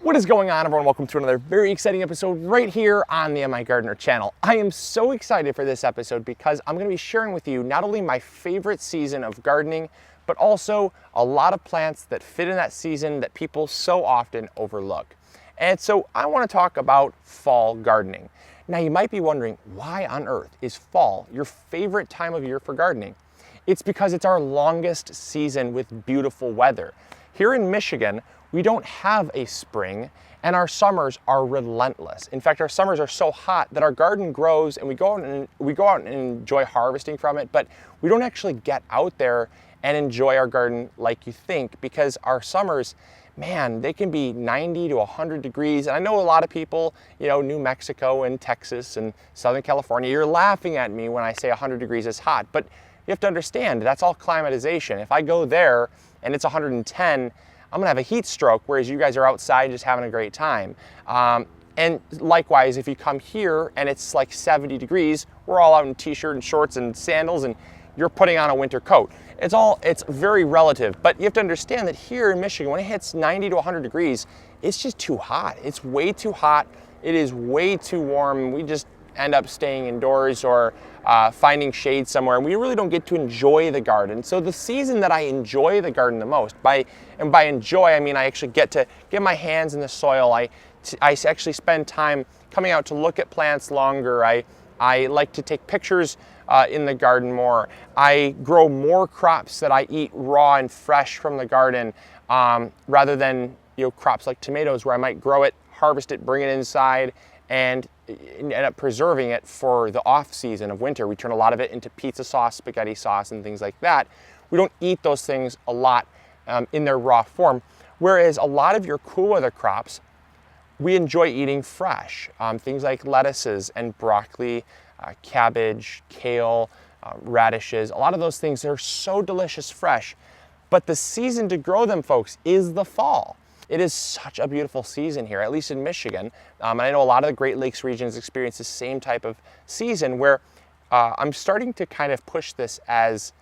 What is going on, everyone? Welcome to another very exciting episode right here on the MIgardener channel. I am so excited for this episode because I'm going to be sharing with you not only my favorite season of gardening, but also a lot of plants that fit in that season that people so often overlook. And so I want to talk about fall gardening. Now you might be wondering, why on earth is fall your favorite time of year for gardening? It's because it's our longest season with beautiful weather. Here in Michigan, we don't have a spring, and our summers are relentless. In fact, our summers are so hot that our garden grows and we go out and enjoy harvesting from it, but we don't actually get out there and enjoy our garden like you think, because our summers, man, they can be 90 to 100 degrees. And I know a lot of people, New Mexico and Texas and Southern California, you're laughing at me when I say 100 degrees is hot, but you have to understand that's all climatization. If I go there and it's 110, I'm gonna have a heat stroke, whereas you guys are outside just having a great time. And likewise, if you come here and it's like 70 degrees, we're all out in t-shirt and shorts and sandals, and you're putting on a winter coat. It's very relative, but you have to understand that here in Michigan, when it hits 90 to 100 degrees, it's just too hot. It's way too hot. It is way too warm. We just end up staying indoors or finding shade somewhere, and we really don't get to enjoy the garden. So the season that I enjoy the garden the most, by enjoy, I mean I actually get to get my hands in the soil. I actually spend time coming out to look at plants longer. I like to take pictures in the garden more. I grow more crops that I eat raw and fresh from the garden, rather than crops like tomatoes, where I might grow it, harvest it, bring it inside, and end up preserving it for the off season of winter. We turn a lot of it into pizza sauce, spaghetti sauce, and things like that. We don't eat those things a lot in their raw form, whereas a lot of your cool weather crops we enjoy eating fresh. Things like lettuces and broccoli, cabbage, kale, radishes, a lot of those things are so delicious fresh. But the season to grow them, folks, is the fall. It is such a beautiful season here, at least in Michigan. And I know a lot of the Great Lakes regions experience the same type of season, where I'm starting to kind of push this as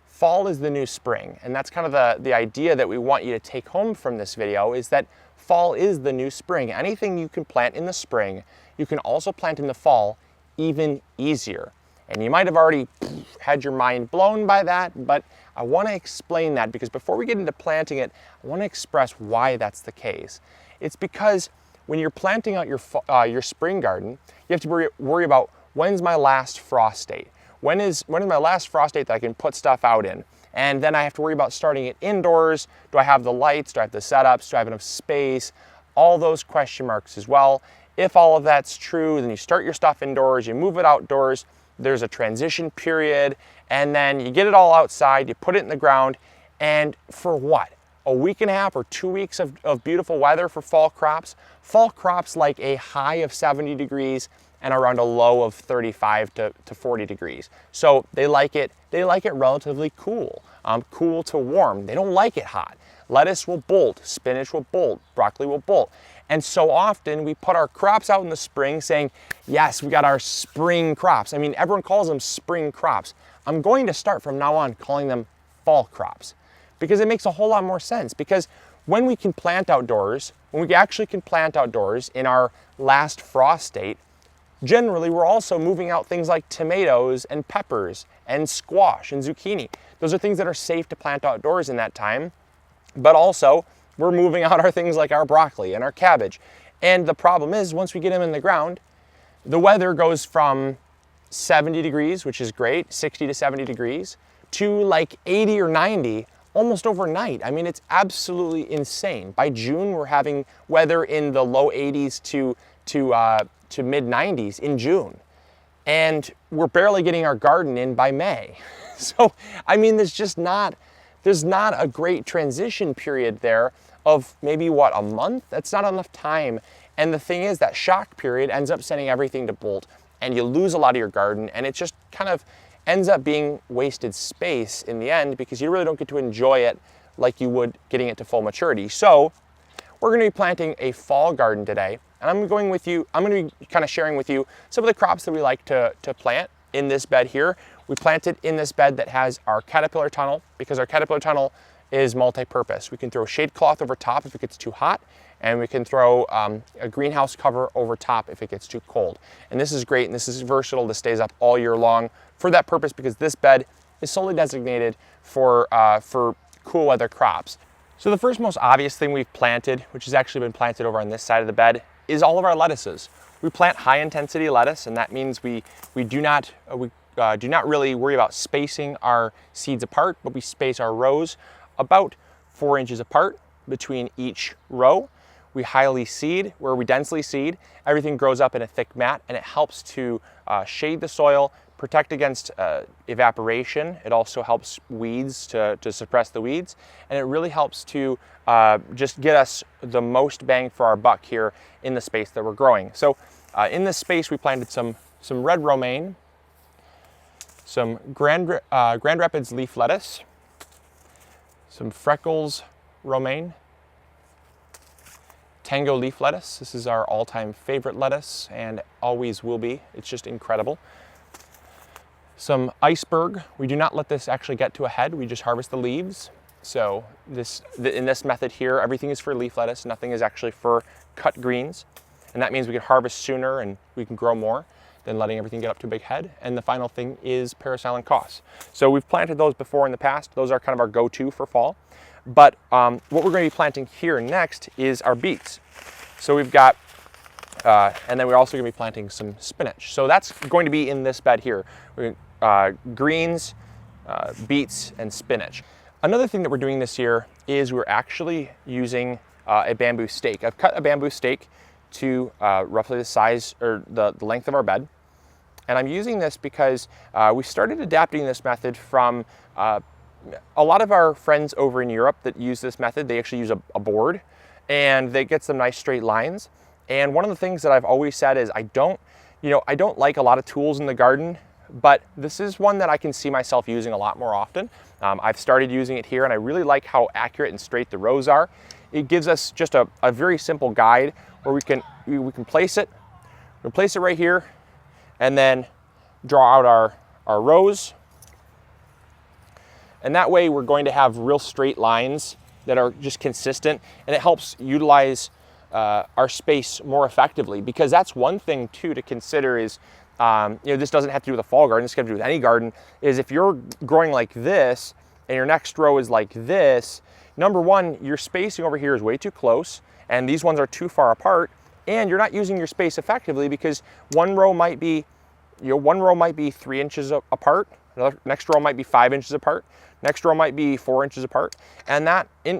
fall is the new spring. And that's kind of the idea that we want you to take home from this video, is that fall is the new spring. Anything you can plant in the spring, you can also plant in the fall even easier. And you might have already had your mind blown by that, but I want to explain that, because before we get into planting it, I want to express why that's the case. It's because when you're planting out your spring garden, you have to worry about, when's my last frost date? When is my last frost date that I can put stuff out in? And then I have to worry about starting it indoors. Do I have the lights? Do I have the setups? Do I have enough space? All those question marks as well. If all of that's true, then you start your stuff indoors, you move it outdoors, there's a transition period, and then you get it all outside, you put it in the ground, and for what? A week and a half or 2 weeks of beautiful weather for fall crops? Fall crops like a high of 70 degrees and around a low of 35 to 40 degrees. So they like it relatively cool, cool to warm. They don't like it hot. Lettuce will bolt, spinach will bolt, broccoli will bolt. And so often we put our crops out in the spring saying, yes, we got our spring crops. I mean, everyone calls them spring crops. I'm going to start from now on calling them fall crops, because it makes a whole lot more sense. Because when we can plant outdoors, when we actually can plant outdoors in our last frost date, generally we're also moving out things like tomatoes and peppers and squash and zucchini. Those are things that are safe to plant outdoors in that time. But also, we're moving out our things like our broccoli and our cabbage. And the problem is, once we get them in the ground, the weather goes from 70 degrees, which is great, 60 to 70 degrees, to like 80 or 90 almost overnight. I mean, it's absolutely insane. By June, we're having weather in the low 80s to mid 90s in June. And we're barely getting our garden in by May. So, I mean, there's not a great transition period there of maybe, a month? That's not enough time. And the thing is, that shock period ends up sending everything to bolt, and you lose a lot of your garden, and it just kind of ends up being wasted space in the end, because you really don't get to enjoy it like you would getting it to full maturity. So we're going to be planting a fall garden today, and I'm going to be kind of sharing with you some of the crops that we like to plant in this bed here. We planted in this bed that has our caterpillar tunnel, because our caterpillar tunnel is multi-purpose. We can throw shade cloth over top if it gets too hot, and we can throw a greenhouse cover over top if it gets too cold. And this is great, and this is versatile. This stays up all year long for that purpose, because this bed is solely designated for cool weather crops. So the first most obvious thing we've planted, which has actually been planted over on this side of the bed, is all of our lettuces. We plant high intensity lettuce, and that means we do not really worry about spacing our seeds apart, but we space our rows about 4 inches apart between each row. We highly seed, where we densely seed. Everything grows up in a thick mat, and it helps to shade the soil, protect against evaporation. It also helps weeds to suppress the weeds, and it really helps to just get us the most bang for our buck here in the space that we're growing. So in this space, we planted some red romaine, some Grand Rapids leaf lettuce, some Freckles romaine, Tango leaf lettuce. This is our all-time favorite lettuce and always will be. It's just incredible. Some iceberg. We do not let this actually get to a head. We just harvest the leaves. So in this method here, everything is for leaf lettuce. Nothing is actually for cut greens. And that means we can harvest sooner and we can grow more than letting everything get up to a big head. And the final thing is Paris Island Coss. So we've planted those before in the past. Those are kind of our go-to for fall. But what we're going to be planting here next is our beets. So we've got, and then we're also going to be planting some spinach. So that's going to be in this bed here. Greens, beets, and spinach. Another thing that we're doing this year is we're actually using a bamboo stake. I've cut a bamboo stake to roughly the size or the length of our bed. And I'm using this because we started adapting this method from a lot of our friends over in Europe that use this method. They actually use a board, and they get some nice straight lines. And one of the things that I've always said is I don't like a lot of tools in the garden, but this is one that I can see myself using a lot more often. I've started using it here, and I really like how accurate and straight the rows are. It gives us just a very simple guide where we can place it. We'll place it right here, and then draw out our rows. And that way we're going to have real straight lines that are just consistent, and it helps utilize our space more effectively, because that's one thing too to consider is, this doesn't have to do with a fall garden, this can have to do with any garden, is if you're growing like this and your next row is like this, number one, your spacing over here is way too close, and these ones are too far apart, and you're not using your space effectively, because one row might be 3 inches apart, next row might be 5 inches apart, next row might be 4 inches apart, and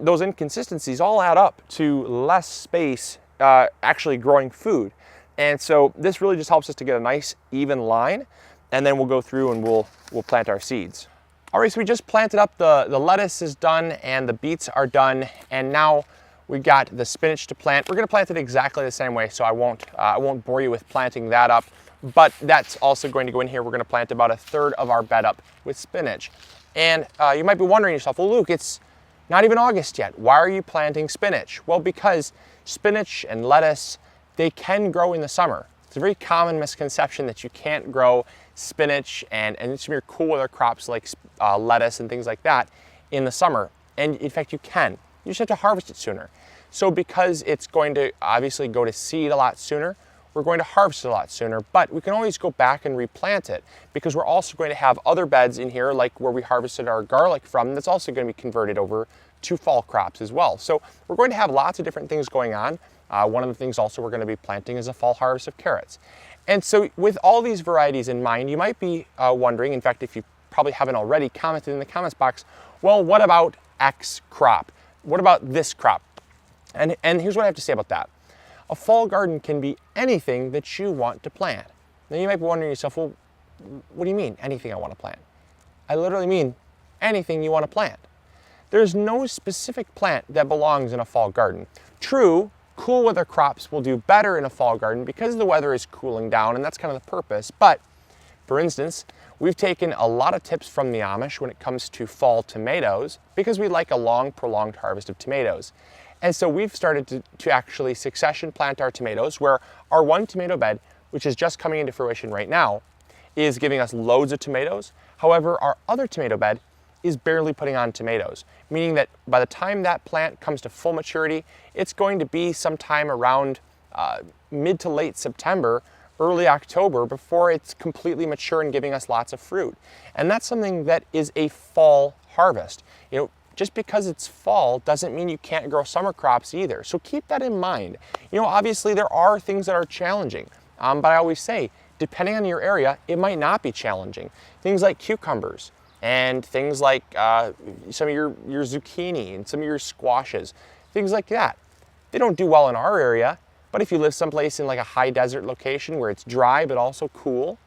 those inconsistencies all add up to less space actually growing food. And so this really just helps us to get a nice even line, and then we'll go through and we'll plant our seeds. All right, so we just planted up, the lettuce is done and the beets are done, and now we got the spinach to plant. We're gonna plant it exactly the same way, so I won't bore you with planting that up, but that's also going to go in here. We're gonna plant about 1/3 of our bed up with spinach. And you might be wondering yourself, well, Luke, it's not even August yet. Why are you planting spinach? Well, because spinach and lettuce, they can grow in the summer. It's a very common misconception that you can't grow spinach and some of your cool weather crops like lettuce and things like that in the summer. And in fact, you can. You just have to harvest it sooner. So because it's going to obviously go to seed a lot sooner, we're going to harvest it a lot sooner, but we can always go back and replant it, because we're also going to have other beds in here, like where we harvested our garlic from, that's also going to be converted over to fall crops as well. So we're going to have lots of different things going on. One of the things also we're going to be planting is a fall harvest of carrots. And so with all these varieties in mind, you might be wondering, in fact, if you probably haven't already, commented in the comments box, well, what about X crop? What about this crop? And here's what I have to say about that. A fall garden can be anything that you want to plant. Now you might be wondering yourself, well, what do you mean, anything I want to plant? I literally mean anything you want to plant. There's no specific plant that belongs in a fall garden. True, cool weather crops will do better in a fall garden because the weather is cooling down, and that's kind of the purpose. But for instance, we've taken a lot of tips from the Amish when it comes to fall tomatoes, because we like a long, prolonged harvest of tomatoes. And so we've started to actually succession plant our tomatoes, where our one tomato bed, which is just coming into fruition right now, is giving us loads of tomatoes. However, our other tomato bed is barely putting on tomatoes, meaning that by the time that plant comes to full maturity, it's going to be sometime around mid to late September, early October, before it's completely mature and giving us lots of fruit. And that's something that is a fall harvest. Just because it's fall doesn't mean you can't grow summer crops either. So keep that in mind. Obviously there are things that are challenging, but I always say, depending on your area, it might not be challenging. Things like cucumbers and things like some of your zucchini and some of your squashes, things like that. They don't do well in our area, but if you live someplace in like a high desert location where it's dry but also cool,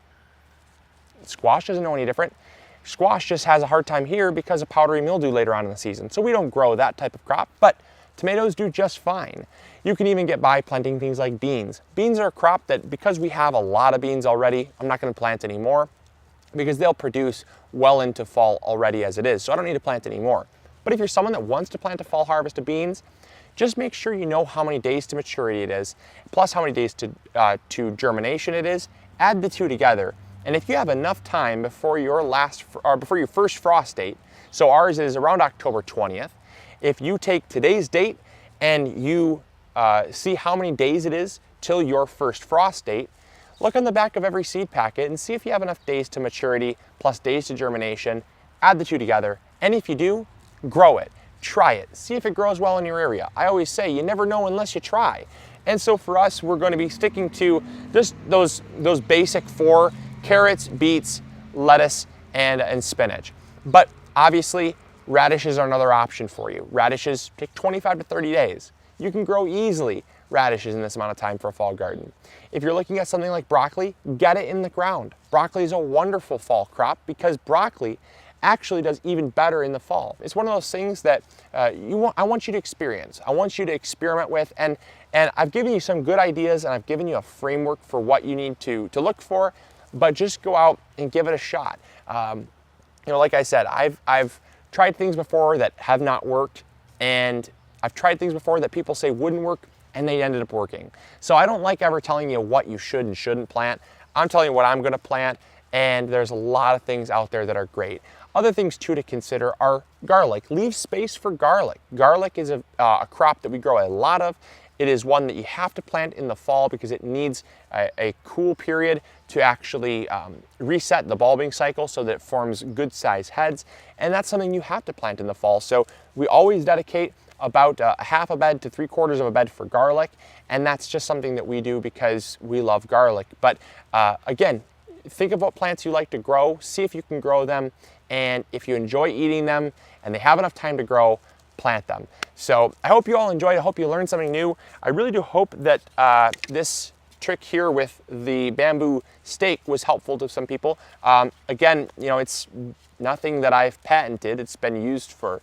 squash doesn't know any different. Squash just has a hard time here because of powdery mildew later on in the season. So we don't grow that type of crop, but tomatoes do just fine. You can even get by planting things like beans. Beans are a crop that, because we have a lot of beans already, I'm not going to plant any more because they'll produce well into fall already as it is. So I don't need to plant any more. But if you're someone that wants to plant a fall harvest of beans, just make sure you know how many days to maturity it is, plus how many days to germination it is. Add the two together. And if you have enough time before your first frost date, so ours is around October 20th, if you take today's date and you see how many days it is till your first frost date, look on the back of every seed packet and see if you have enough days to maturity plus days to germination. Add the two together, and if you do, grow it. Try it. See if it grows well in your area. I always say you never know unless you try. And so for us, we're going to be sticking to just those basic 4: carrots, beets, lettuce, and spinach. But obviously, radishes are another option for you. Radishes take 25 to 30 days. You can grow easily radishes in this amount of time for a fall garden. If you're looking at something like broccoli, get it in the ground. Broccoli is a wonderful fall crop because broccoli actually does even better in the fall. It's one of those things that I want you to experience. I want you to experiment with, and I've given you some good ideas and I've given you a framework for what you need to look for, but just go out and give it a shot. Like I said, I've tried things before that have not worked, and I've tried things before that people say wouldn't work, and they ended up working. So I don't like ever telling you what you should and shouldn't plant. I'm telling you what I'm gonna plant, and there's a lot of things out there that are great. Other things too to consider are garlic. Leave space for garlic. Garlic is a crop that we grow a lot of. It is one that you have to plant in the fall because it needs a cool period to actually reset the bulbing cycle so that it forms good sized heads. And that's something you have to plant in the fall. So we always dedicate about a half a bed to 3/4 of a bed for garlic. And that's just something that we do because we love garlic. But again, think of what plants you like to grow, see if you can grow them. And if you enjoy eating them and they have enough time to grow, plant them. So I hope you all enjoyed. I hope you learned something new. I really do hope that this trick here with the bamboo stake was helpful to some people. Again, it's nothing that I've patented. It's been used for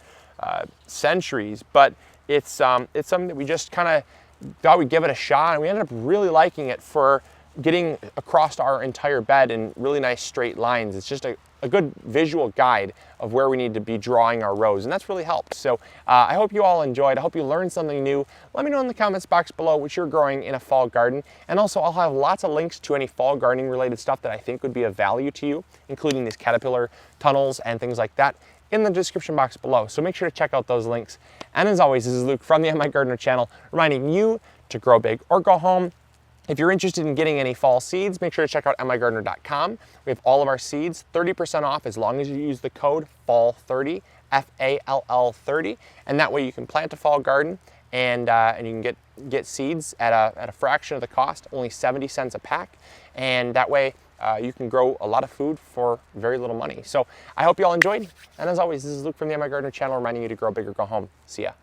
centuries, but it's something that we just kind of thought we'd give it a shot, and we ended up really liking it for getting across our entire bed in really nice straight lines. It's just a good visual guide of where we need to be drawing our rows, and that's really helped. So I hope you all enjoyed. I hope you learned something new. Let me know in the comments box below what you're growing in a fall garden, and also I'll have lots of links to any fall gardening related stuff that I think would be of value to you, including these caterpillar tunnels and things like that, in the description box below. So make sure to check out those links. And as always, this is Luke from the MIgardener channel, reminding you to grow big or go home. If you're interested in getting any fall seeds, make sure to check out MIgardener.com. We have all of our seeds 30% off as long as you use the code FALL30, FALL30, and that way you can plant a fall garden and you can get seeds at a fraction of the cost, only 70 cents a pack, and that way you can grow a lot of food for very little money. So I hope you all enjoyed, and as always, this is Luke from the MIgardener channel reminding you to grow big or go home. See ya.